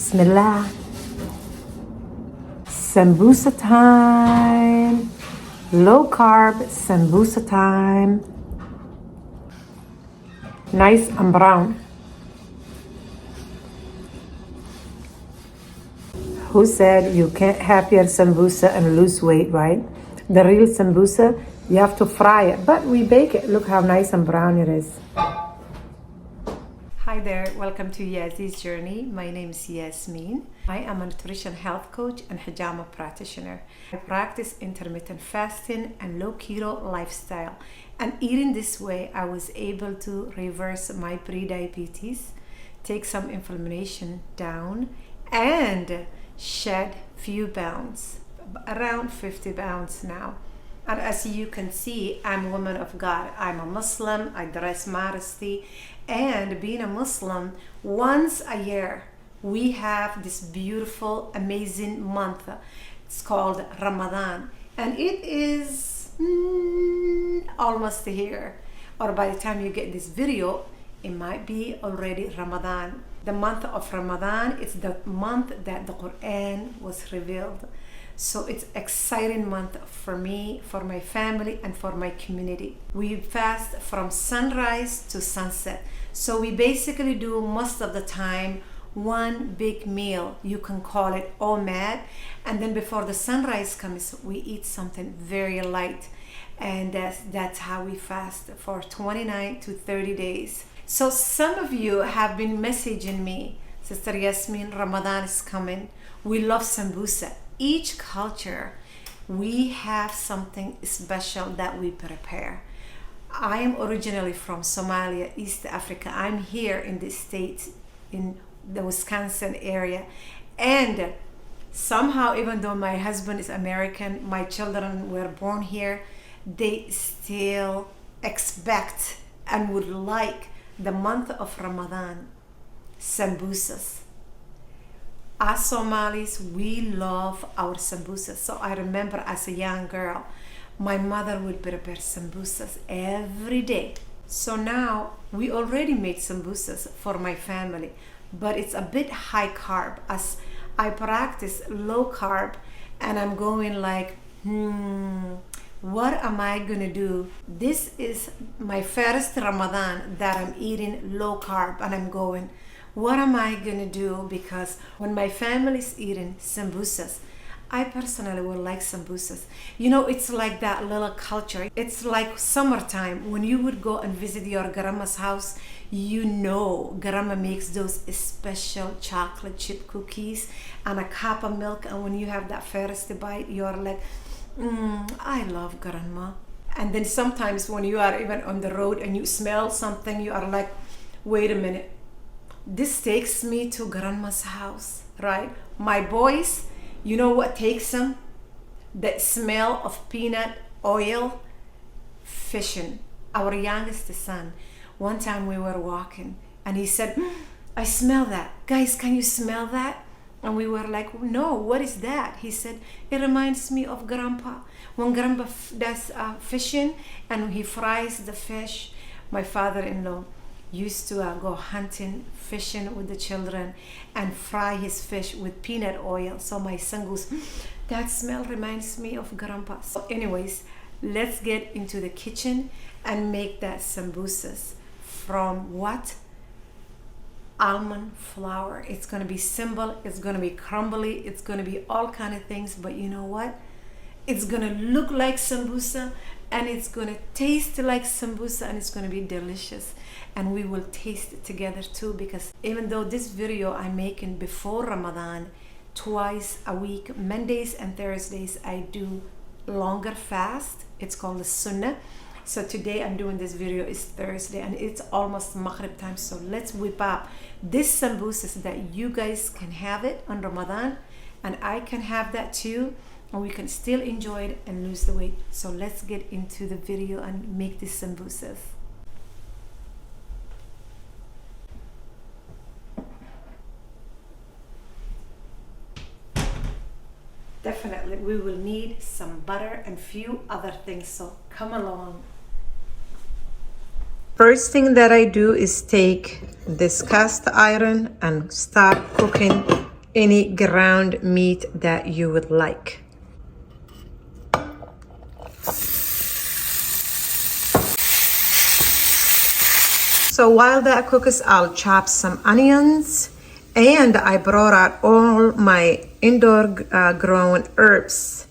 Bismillah. Sambusa time. Low carb sambusa time. Nice and brown. Who said you can't have your sambusa and lose weight, right? The real sambusa, you have to fry it, but we bake it. Look how nice and brown it is. Hi there, welcome to Yazi's Journey. My name is Yasmin. I am a nutrition health coach and hijama practitioner. I practice intermittent fasting and low keto lifestyle. And eating this way, I was able to reverse my pre-diabetes, take some inflammation down, and shed few pounds, around 50 pounds now. And as you can see, I'm a woman of God. I'm a Muslim, I dress modesty, and being a Muslim, once a year, we have this beautiful, amazing month. It's called Ramadan, and it is almost here. Or by the time you get this video, it might be already Ramadan. The month of Ramadan is the month that the Quran was revealed. So it's exciting month for me, for my family, and for my community. We fast from sunrise to sunset. So we basically do most of the time one big meal. You can call it OMAD. And then before the sunrise comes, we eat something very light. And that's how we fast for 29 to 30 days. So some of you have been messaging me, Sister Yasmin, Ramadan is coming. We love sambusa. Each culture, we have something special that we prepare. I am originally from Somalia, East Africa. I'm here in the States, in the Wisconsin area. And somehow, even though my husband is American, my children were born here, they still expect and would like the month of Ramadan, Sambusa'S. As Somalis, we love our Sambusa'S. So I remember as a young girl, my mother would prepare Sambusa'S every day. So now we already made Sambusa'S for my family, but it's a bit high carb as I practice low carb, and I'm going like, what am I gonna do? This is my first Ramadan that I'm eating low carb, and I'm going, what am I gonna do? Because when my family's eating Sambusa'S, I personally would like Sambusa'S. You know, it's like that little culture. It's like summertime when you would go and visit your grandma's house. You know, grandma makes those special chocolate chip cookies and a cup of milk. And when you have that first bite, you're like, I love grandma. And then sometimes when you are even on the road and you smell something, you are like, wait a minute. This takes me to grandma's house, right? My boys, you know what takes them? The smell of peanut oil, fishing. Our youngest son, one time we were walking and he said, I smell that. Guys, can you smell that? And we were like, no, what is that? He said, it reminds me of grandpa. When grandpa does fishing and he fries the fish, my father-in-law used to go hunting, fishing with the children and fry his fish with peanut oil. So my son goes, that smell reminds me of grandpa. So anyways, let's get into the kitchen and make that Sambusa'S from what? Almond flour. It's gonna be simple, it's gonna be crumbly, it's gonna be all kind of things, but you know what? It's gonna look like sambusa and it's gonna taste like sambusa and it's gonna be delicious. And we will taste it together too, because even though this video I'm making before Ramadan, twice a week, Mondays and Thursdays, I do longer fast. It's called the Sunnah. So today I'm doing this video is Thursday and it's almost Maghrib time. So let's whip up this Sambusa'S that you guys can have it on Ramadan and I can have that too. And we can still enjoy it and lose the weight. So let's get into the video and make this Sambusa'S. Definitely we will need some butter and few other things, so come along. First thing that I do is take this cast iron and start cooking any ground meat that you would like. So while that cooks, I'll chop some onions, and I brought out all my indoor grown herbs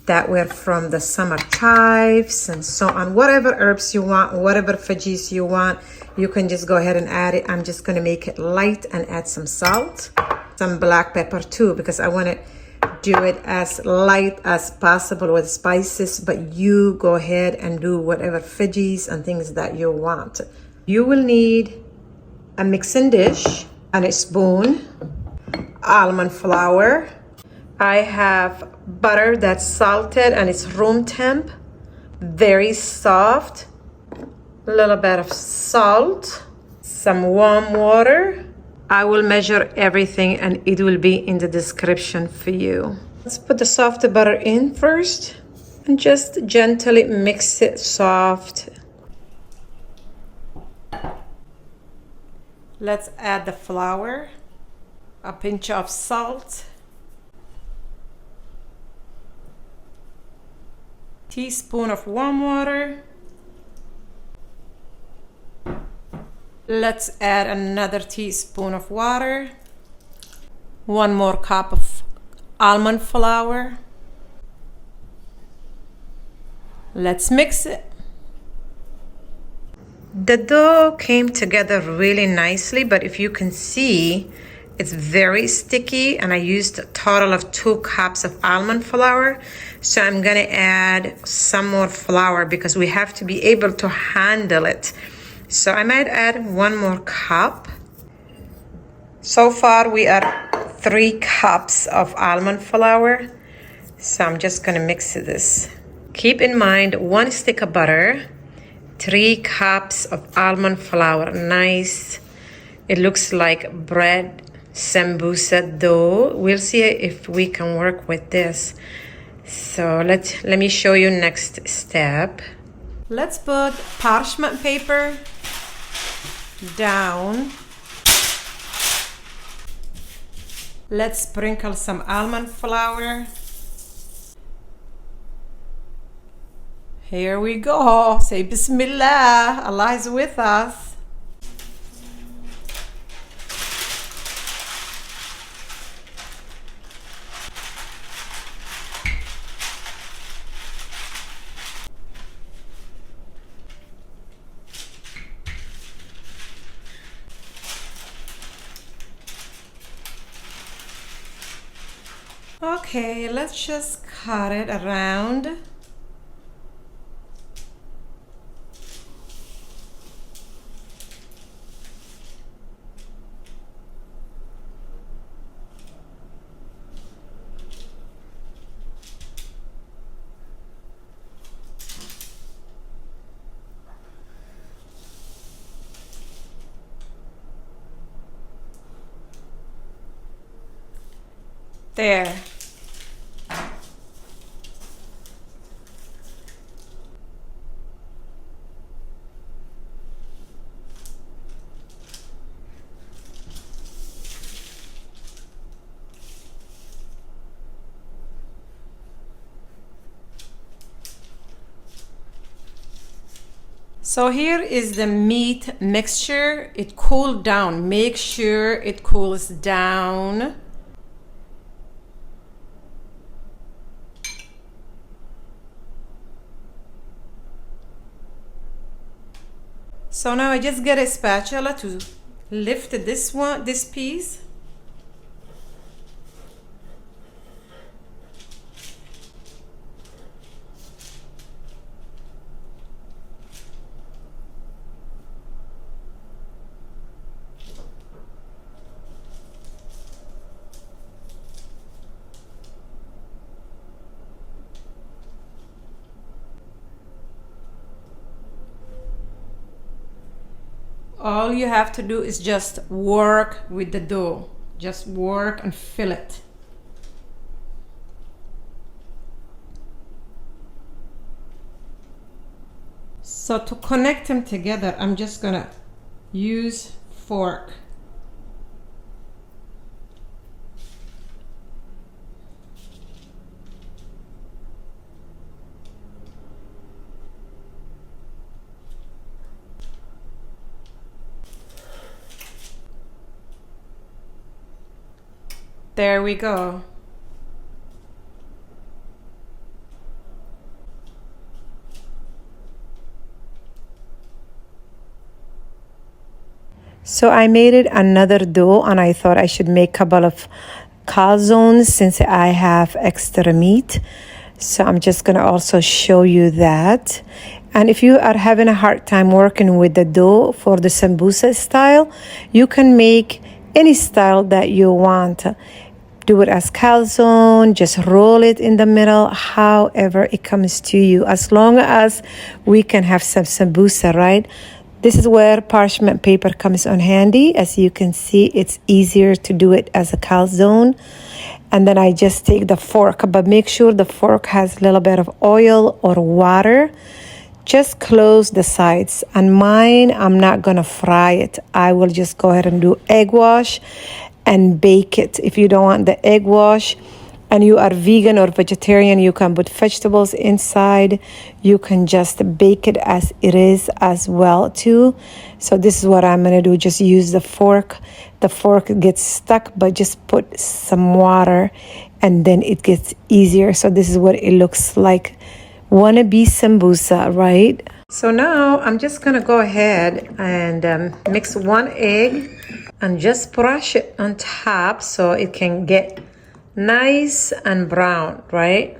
that were from the summer chives and so on. Whatever herbs you want, whatever veggies you want, you can just go ahead and add it. I'm just gonna make it light and add some salt, some black pepper too, because I wanna do it as light as possible with spices, but you go ahead and do whatever veggies and things that you want. You will need a mixing dish and a spoon, almond flour. I have butter that's salted and it's room temp, very soft, a little bit of salt, some warm water. I will measure everything and it will be in the description for you. Let's put the soft butter in first and just gently mix it soft. Let's add the flour, a pinch of salt, teaspoon of warm water. Let's add another teaspoon of water, 1 more cup of almond flour. Let's mix it. The dough came together really nicely, but if you can see, it's very sticky, and I used a total of 2 cups of almond flour. So I'm gonna add some more flour because we have to be able to handle it. So I might add 1 more cup. So far we are 3 cups of almond flour. So I'm just gonna mix this. Keep in mind 1 stick of butter, 3 cups of almond flour. Nice. It looks like bread sambusa dough. We'll see if we can work with this. So let me show you next step. Let's put parchment paper down. Let's sprinkle some almond flour. Here we go. Say Bismillah. Allah is with us. Okay, let's just cut it around. There. So here is the meat mixture. It cooled down. Make sure it cools down. So now I just get a spatula to lift this piece. All you have to do is just work with the dough. Just work and fill it. So to connect them together, I'm just gonna use fork. There we go. So I made it another dough, and I thought I should make a couple of calzones since I have extra meat. So I'm just going to also show you that. And if you are having a hard time working with the dough for the sambusa style, you can make any style that you want. Do it as calzone, just roll it in the middle, however it comes to you, as long as we can have some sambusa, right? This is where parchment paper comes on handy. As you can see, it's easier to do it as a calzone. And then I just take the fork, but make sure the fork has a little bit of oil or water. Just close the sides. And mine, I'm not gonna fry it. I will just go ahead and do egg wash and bake it. If you don't want the egg wash and you are vegan or vegetarian, you can put vegetables inside. You can just bake it as it is as well too. So this is what I'm gonna do. Just use the fork. The fork gets stuck, but just put some water and then it gets easier. So this is what it looks like. Wannabe sambusa, right? So now I'm just gonna go ahead and mix one egg and just brush it on top so it can get nice and brown, right?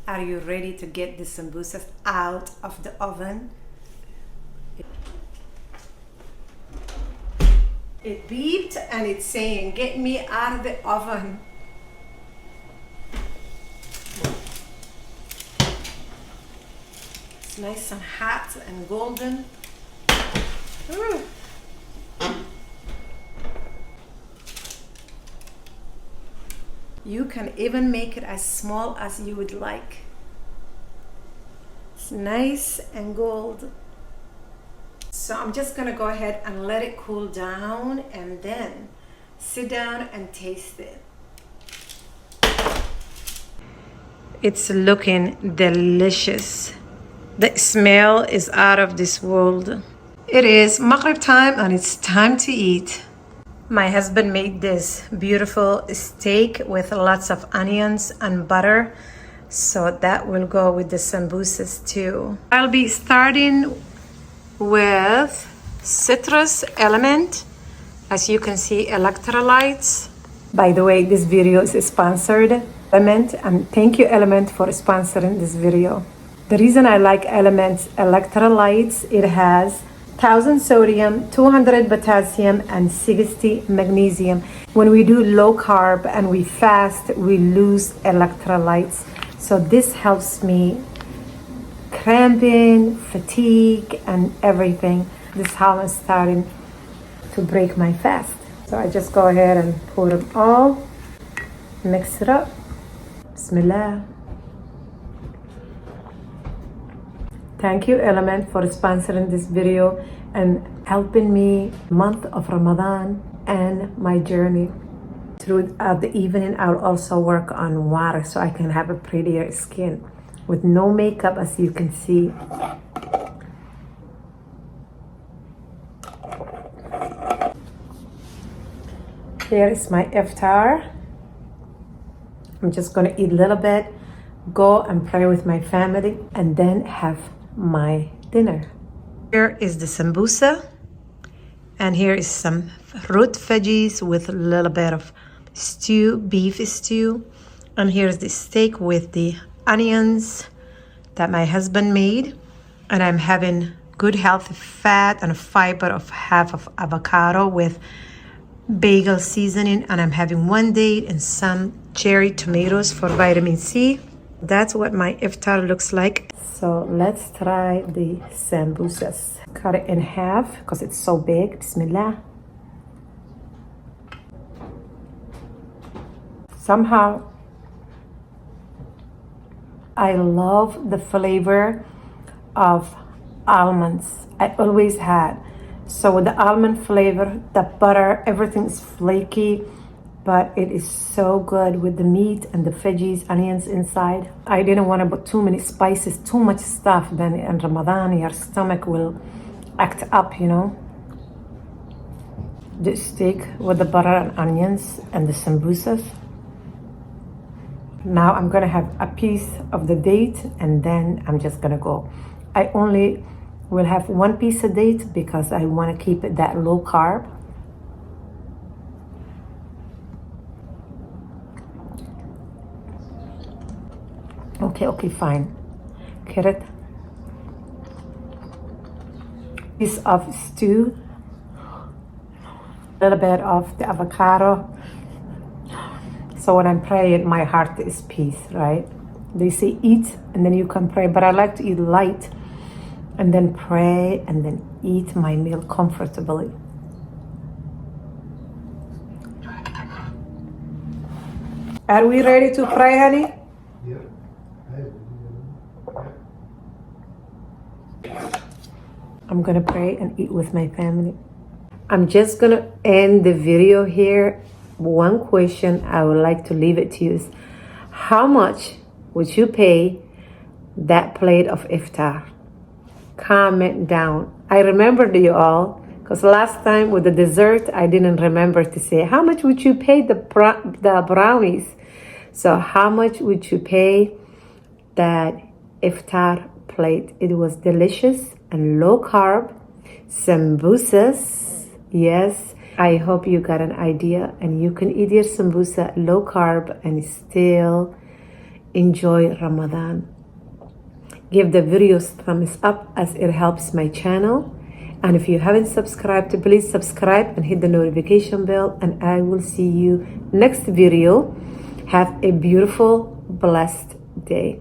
Are you ready to get the sambusas out of the oven? It beeped and it's saying, get me out of the oven. It's nice and hot and golden. Ooh. You can even make it as small as you would like. It's nice and gold. So I'm just gonna go ahead and let it cool down and then sit down and taste it. It's looking delicious. The smell is out of this world. It is Maghrib time and it's time to eat. My husband made this beautiful steak with lots of onions and butter. So that will go with the sambusas too. I'll be starting with citrus LMNT. As you can see, electrolytes. By the way, this video is sponsored. LMNT, and thank you LMNT for sponsoring this video. The reason I like LMNT's electrolytes, it has 1000 sodium, 200 potassium, and 60 magnesium. When we do low carb and we fast, we lose electrolytes. So this helps me cramping, fatigue, and everything. This is how I'm starting to break my fast. So I just go ahead and pour them all, mix it up. Bismillah. Thank you, LMNT, for sponsoring this video and helping me month of Ramadan and my journey. Throughout the evening, I'll also work on water so I can have a prettier skin with no makeup, as you can see. Here is my iftar. I'm just gonna eat a little bit, go and pray with my family, and then have my dinner. Here is the sambusa, and here is some root veggies with a little bit of stew, beef stew, and here's the steak with the onions that my husband made, and I'm having good healthy fat and fiber of half of avocado with bagel seasoning, and I'm having 1 date and some cherry tomatoes for vitamin C. That's what my iftar looks like. So let's try the sambusas. Cut it in half because it's so big. Bismillah. Somehow I love the flavor of almonds. I always had. So with the almond flavor, the butter, everything is flaky, but it is so good with the meat and the veggies, onions inside. I didn't want to put too many spices, too much stuff. Then in Ramadan, your stomach will act up, you know. the steak with the butter and onions and the sambusas. Now I'm gonna have a piece of the date and then I'm just gonna go. I only will have one piece of date because I want to keep it that low carb. Okay, fine. Carrot. Piece of stew. A little bit of the avocado. So when I'm praying, my heart is peace, right? They say eat and then you can pray, but I like to eat light and then pray and then eat my meal comfortably. Are we ready to pray, honey? I'm gonna pray and eat with my family. I'm just gonna end the video here. One question I would like to leave it to you is, how much would you pay that plate of iftar? Comment down. I remembered you all because last time with the dessert I didn't remember to say how much would you pay the brownies. So how much would you pay that iftar plate? It was delicious and low carb. Sambusa'S, yes. I hope you got an idea and you can eat your sambusa low carb and still enjoy Ramadan. Give the videos thumbs up as it helps my channel. And if you haven't subscribed, please subscribe and hit the notification bell. And I will see you next video. Have a beautiful, blessed day.